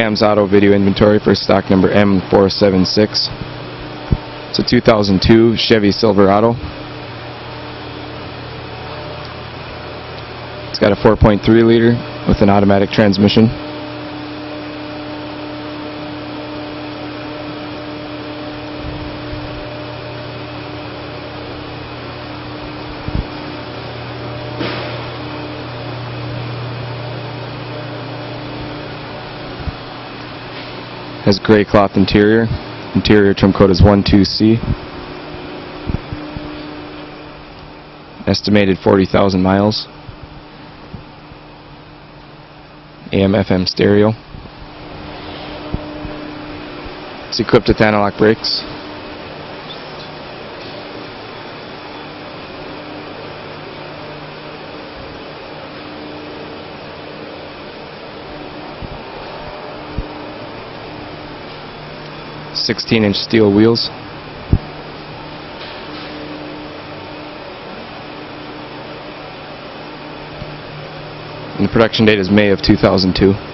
Cam's Auto video inventory for stock number M0476. It's a 2002 Chevy Silverado. It's got a 4.3 liter with an automatic transmission. Has gray cloth interior. Interior trim code is 12C. Estimated 40,000 miles. AM/FM stereo. It's equipped with anti-lock brakes. .16-inch steel wheels. And the production date is May of 2002.